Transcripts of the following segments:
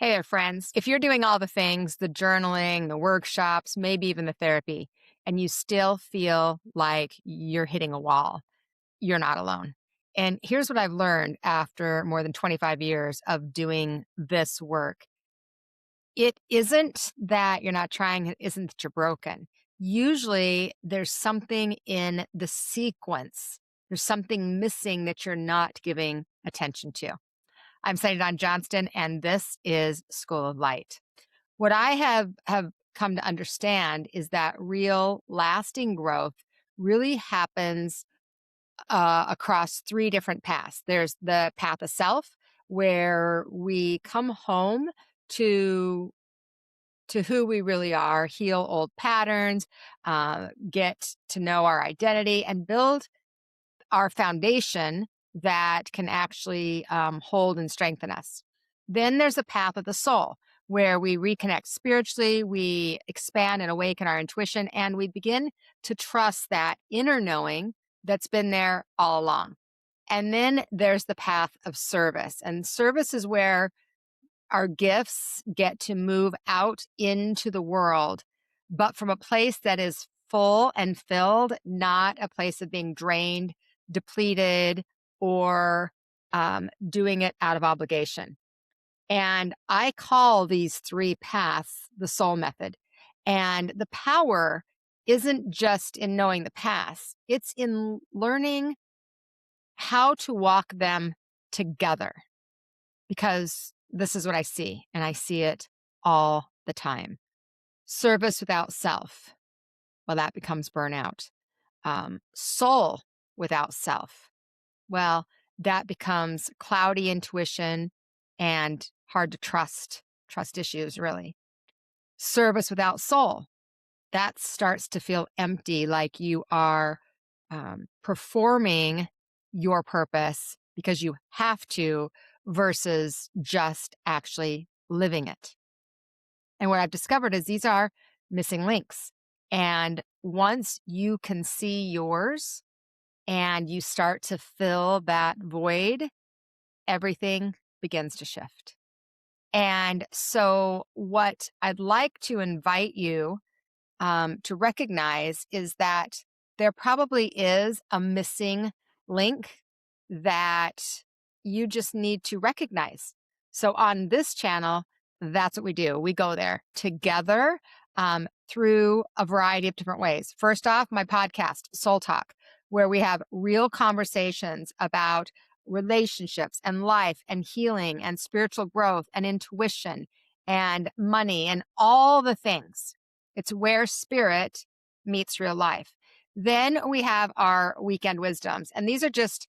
Hey there, friends. If you're doing all the things, the journaling, the workshops, maybe even the therapy, and you still feel like you're hitting a wall, you're not alone. And here's what I've learned after more than 25 years of doing this work. It isn't that you're not trying, it isn't that you're broken. Usually there's something in the sequence, there's something missing that you're not giving attention to. I'm Don Johnston, and this is School of Light. What I have come to understand is that real, lasting growth really happens across three different paths. There's the path of self, where we come home to who we really are, heal old patterns, get to know our identity, and build our foundation that can actually hold and strengthen us. Then there's a path of the soul where we reconnect spiritually, we expand and awaken our intuition, and we begin to trust that inner knowing that's been there all along. And then there's the path of service. And service is where our gifts get to move out into the world, but from a place that is full and filled, not a place of being drained, depleted, or doing it out of obligation. And I call these three paths the soul method. And the power isn't just in knowing the paths, it's in learning how to walk them together, because this is what I see, and I see it all the time. Service without self, well, that becomes burnout. Soul without self, well, that becomes cloudy intuition and hard to trust issues, really. Service without soul, that starts to feel empty, like you are performing your purpose because you have to versus just actually living it. And what I've discovered is these are missing links. And once you can see yours and you start to fill that void, everything begins to shift. And so, what I'd like to invite you to recognize is that there probably is a missing link that you just need to recognize. So on this channel, that's what we do. We go there together through a variety of different ways. First off, my podcast, Soul Talk, where we have real conversations about relationships and life and healing and spiritual growth and intuition and money and all the things. It's where spirit meets real life. Then we have our weekend wisdoms. And these are just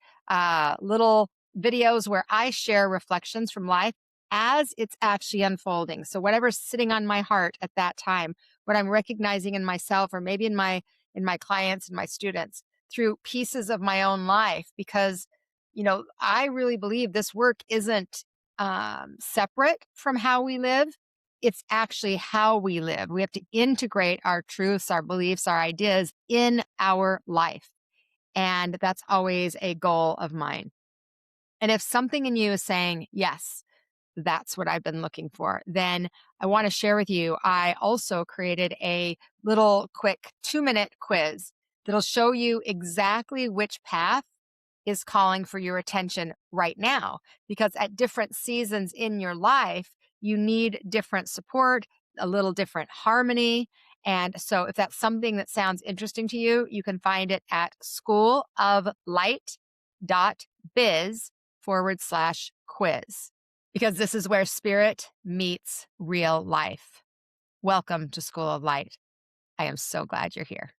little videos where I share reflections from life as it's actually unfolding. So whatever's sitting on my heart at that time, what I'm recognizing in myself or maybe in my clients and my students through pieces of my own life, because I really believe this work isn't separate from how we live. It's actually how we live. We have to integrate our truths, our beliefs, our ideas in our life. And that's always a goal of mine. And if something in you is saying, yes, that's what I've been looking for, then I want to share with you, I also created a little quick 2-minute quiz that'll show you exactly which path is calling for your attention right now. Because at different seasons in your life, you need different support, a little different harmony. And so if that's something that sounds interesting to you, you can find it at schooloflight.biz/quiz, because this is where spirit meets real life. Welcome to School of Light. I am so glad you're here.